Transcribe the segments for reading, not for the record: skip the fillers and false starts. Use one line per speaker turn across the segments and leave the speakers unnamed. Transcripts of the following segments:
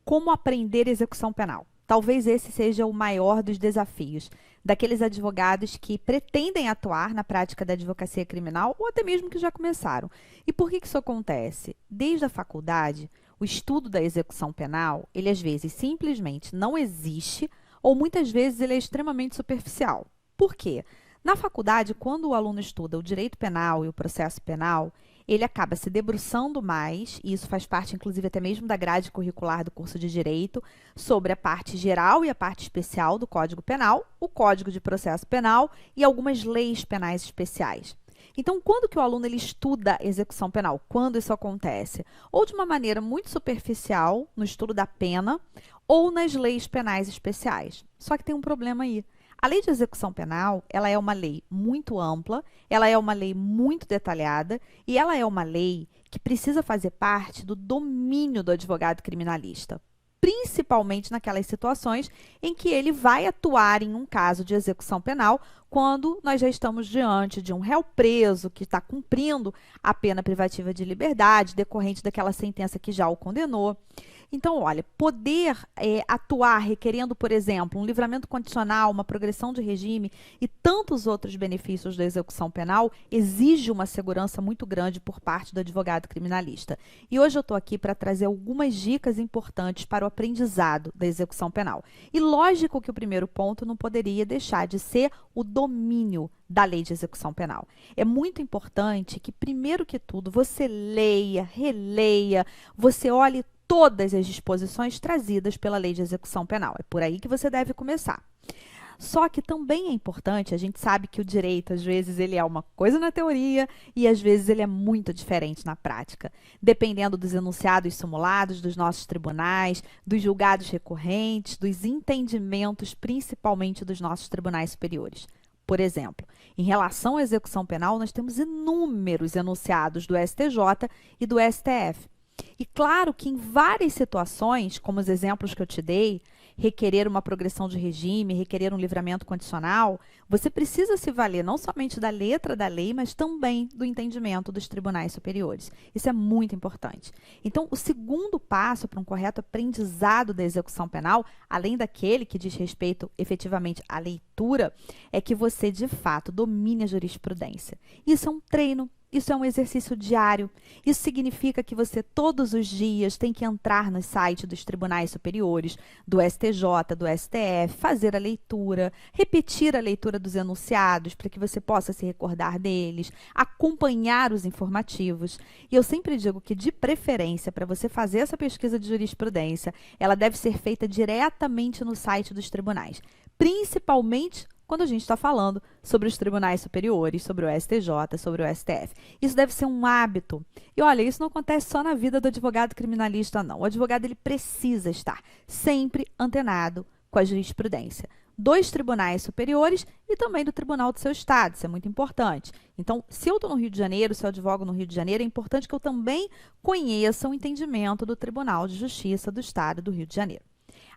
como aprender execução penal. Talvez esse seja o maior dos desafios daqueles advogados que pretendem atuar na prática da advocacia criminal ou até mesmo que já começaram. E por que isso acontece? Desde a faculdade, o estudo da execução penal, ele às vezes simplesmente não existe ou muitas vezes ele é extremamente superficial. Por quê? Na faculdade, quando o aluno estuda o direito penal e o processo penal, ele acaba se debruçando mais, e isso faz parte, inclusive, até mesmo da grade curricular do curso de Direito, sobre a parte geral e a parte especial do Código Penal, o Código de Processo Penal e algumas leis penais especiais. Então, quando que o aluno ele estuda execução penal? Quando isso acontece? Ou de uma maneira muito superficial, no estudo da pena, ou nas leis penais especiais. Só que tem um problema aí. A lei de execução penal, ela é uma lei muito ampla, ela é uma lei muito detalhada e ela é uma lei que precisa fazer parte do domínio do advogado criminalista, principalmente naquelas situações em que ele vai atuar em um caso de execução penal quando nós já estamos diante de um réu preso que está cumprindo a pena privativa de liberdade decorrente daquela sentença que já o condenou. Então, olha, poder atuar requerendo, por exemplo, um livramento condicional, uma progressão de regime e tantos outros benefícios da execução penal exige uma segurança muito grande por parte do advogado criminalista. E hoje eu estou aqui para trazer algumas dicas importantes para o aprendizado da execução penal. E lógico que o primeiro ponto não poderia deixar de ser o domínio da lei de execução penal. É muito importante que, primeiro que tudo, você leia, releia, você olhe todas as disposições trazidas pela lei de execução penal. É por aí que você deve começar. Só que também é importante, a gente sabe que o direito, às vezes, ele é uma coisa na teoria e, às vezes, ele é muito diferente na prática, dependendo dos enunciados simulados dos nossos tribunais, dos julgados recorrentes, dos entendimentos, principalmente dos nossos tribunais superiores. Por exemplo, em relação à execução penal, nós temos inúmeros enunciados do STJ e do STF. E claro que em várias situações, como os exemplos que eu te dei, requerer uma progressão de regime, requerer um livramento condicional, você precisa se valer não somente da letra da lei, mas também do entendimento dos tribunais superiores. Isso é muito importante. Então, o segundo passo para um correto aprendizado da execução penal, além daquele que diz respeito efetivamente à leitura, é que você, de fato, domine a jurisprudência. Isso é um treino. Isso é um exercício diário. Isso significa que você todos os dias tem que entrar no site dos tribunais superiores, do STJ, do STF, fazer a leitura, repetir a leitura dos enunciados para que você possa se recordar deles, acompanhar os informativos. E eu sempre digo que, de preferência, para você fazer essa pesquisa de jurisprudência, ela deve ser feita diretamente no site dos tribunais, principalmente quando a gente está falando sobre os tribunais superiores, sobre o STJ, sobre o STF. Isso deve ser um hábito. E olha, isso não acontece só na vida do advogado criminalista, não. O advogado ele precisa estar sempre antenado com a jurisprudência dos tribunais superiores e também do tribunal do seu estado. Isso é muito importante. Então, se eu estou no Rio de Janeiro, se eu advogo no Rio de Janeiro, é importante que eu também conheça o entendimento do Tribunal de Justiça do Estado do Rio de Janeiro.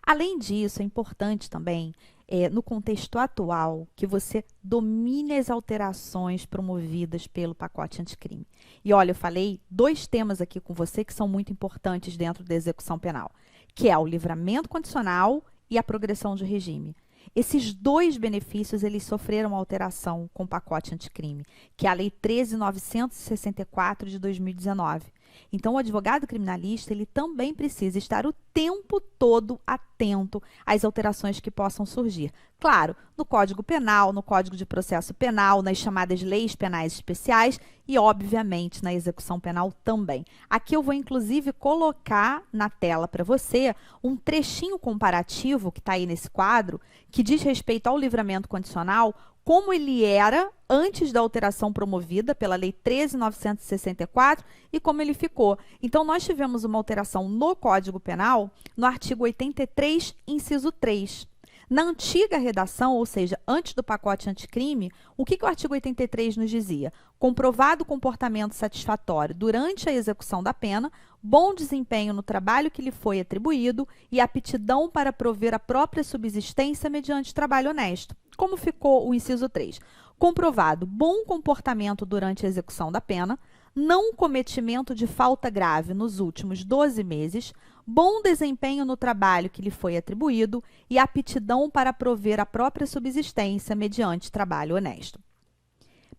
Além disso, é importante também, no contexto atual, que você domine as alterações promovidas pelo pacote anticrime. E olha, eu falei dois temas aqui com você que são muito importantes dentro da execução penal, que é o livramento condicional e a progressão de regime. Esses dois benefícios, eles sofreram alteração com o pacote anticrime, que é a Lei 13.964 de 2019. Então, o advogado criminalista, ele também precisa estar o tempo todo atento às alterações que possam surgir. Claro, no Código Penal, no Código de Processo Penal, nas chamadas leis penais especiais e, obviamente, na execução penal também. Aqui eu vou, inclusive, colocar na tela para você um trechinho comparativo que está aí nesse quadro, que diz respeito ao livramento condicional, como ele era antes da alteração promovida pela Lei 13.964 e como ele ficou. Então, nós tivemos uma alteração no Código Penal, no artigo 83, inciso 3. Na antiga redação, ou seja, antes do pacote anticrime, o que o artigo 83 nos dizia? Comprovado comportamento satisfatório durante a execução da pena, bom desempenho no trabalho que lhe foi atribuído e aptidão para prover a própria subsistência mediante trabalho honesto. Como ficou o inciso 3? Comprovado bom comportamento durante a execução da pena, não cometimento de falta grave nos últimos 12 meses, bom desempenho no trabalho que lhe foi atribuído e aptidão para prover a própria subsistência mediante trabalho honesto.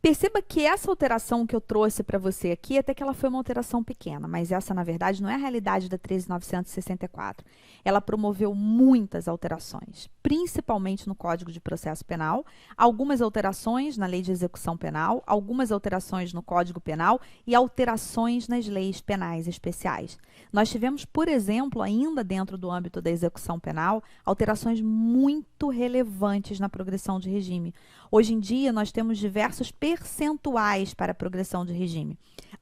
Perceba que essa alteração que eu trouxe para você aqui, até que ela foi uma alteração pequena, mas essa, na verdade, não é a realidade da 13.964. Ela promoveu muitas alterações, principalmente no Código de Processo Penal, algumas alterações na Lei de Execução Penal, algumas alterações no Código Penal e alterações nas leis penais especiais. Nós tivemos, por exemplo, ainda dentro do âmbito da execução penal, alterações muito relevantes na progressão de regime. Hoje em dia, nós temos diversos percentuais para a progressão de regime.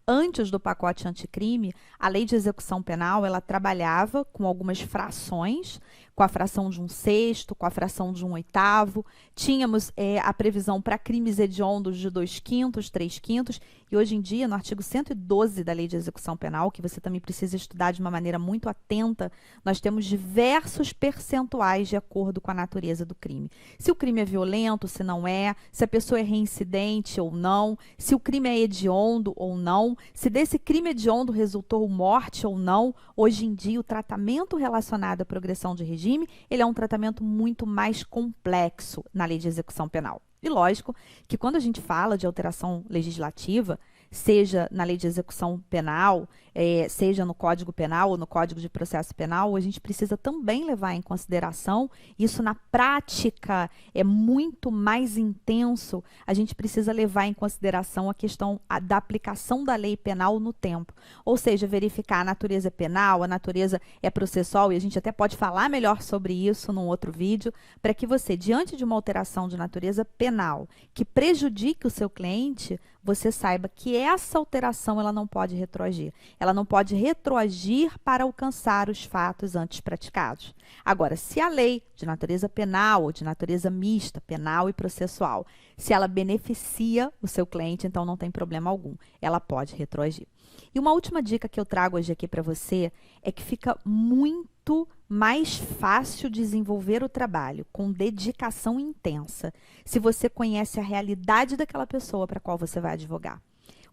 Antes do pacote anticrime, a Lei de Execução Penal, ela trabalhava com algumas frações, com a fração de 1/6, com a fração de 1/8. Tínhamos a previsão para crimes hediondos de 2/5, 3/5, e hoje em dia, no artigo 112 da Lei de Execução Penal, que você também precisa estudar de uma maneira muito atenta, nós temos diversos percentuais de acordo com a natureza do crime. Se o crime é violento, se não é, se a pessoa é reincidente ou não, se o crime é hediondo ou não, se desse crime hediondo resultou morte ou não. Hoje em dia, o tratamento relacionado à progressão de regime, ele é um tratamento muito mais complexo na Lei de Execução Penal. E lógico que quando a gente fala de alteração legislativa, seja na Lei de Execução Penal, seja no Código Penal ou no Código de Processo Penal, a gente precisa também levar em consideração, isso na prática é muito mais intenso, a gente precisa levar em consideração a questão da aplicação da lei penal no tempo. Ou seja, verificar a natureza penal, a natureza é processual, e a gente até pode falar melhor sobre isso num outro vídeo, para que você, diante de uma alteração de natureza penal que prejudique o seu cliente, você saiba que essa alteração ela não pode retroagir. Ela não pode retroagir para alcançar os fatos antes praticados. Agora, se a lei de natureza penal ou de natureza mista, penal e processual, se ela beneficia o seu cliente, então não tem problema algum. Ela pode retroagir. E uma última dica que eu trago hoje aqui para você é que fica muito mais fácil desenvolver o trabalho com dedicação intensa se você conhece a realidade daquela pessoa para a qual você vai advogar.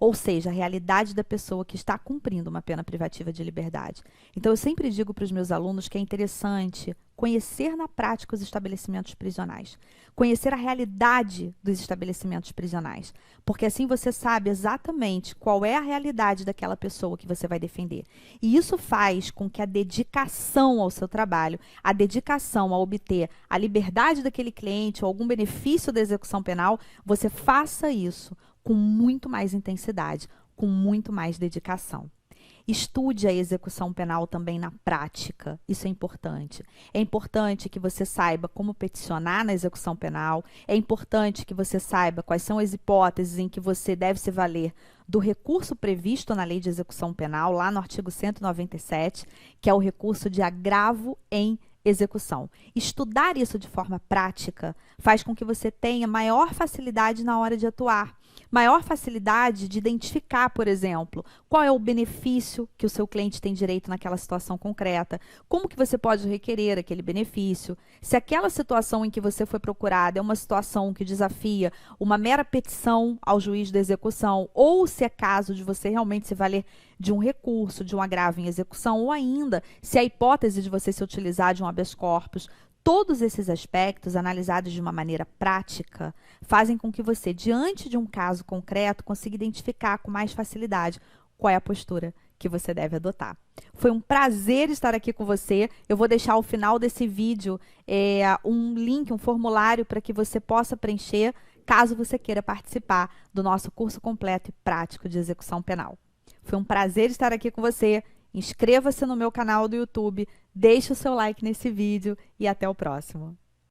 Ou seja, a realidade da pessoa que está cumprindo uma pena privativa de liberdade. Então, eu sempre digo para os meus alunos que é interessante conhecer na prática os estabelecimentos prisionais, conhecer a realidade dos estabelecimentos prisionais, porque assim você sabe exatamente qual é a realidade daquela pessoa que você vai defender. E isso faz com que a dedicação ao seu trabalho, a dedicação a obter a liberdade daquele cliente ou algum benefício da execução penal, você faça isso com muito mais intensidade, com muito mais dedicação. Estude a execução penal também na prática, isso é importante. É importante que você saiba como peticionar na execução penal, é importante que você saiba quais são as hipóteses em que você deve se valer do recurso previsto na Lei de Execução Penal, lá no artigo 197, que é o recurso de agravo em execução. Estudar isso de forma prática faz com que você tenha maior facilidade na hora de atuar, maior facilidade de identificar, por exemplo, qual é o benefício que o seu cliente tem direito naquela situação concreta, como que você pode requerer aquele benefício, se aquela situação em que você foi procurado é uma situação que desafia uma mera petição ao juiz da execução, ou se é caso de você realmente se valer de um recurso, de um agravo em execução, ou ainda se a hipótese de você se utilizar de um habeas corpus. Todos esses aspectos, analisados de uma maneira prática, fazem com que você, diante de um caso concreto, consiga identificar com mais facilidade qual é a postura que você deve adotar. Foi um prazer estar aqui com você. Eu vou deixar ao final desse vídeo um link, um formulário para que você possa preencher, caso você queira participar do nosso curso completo e prático de execução penal. Foi um prazer estar aqui com você. Inscreva-se no meu canal do YouTube, deixe o seu like nesse vídeo e até o próximo.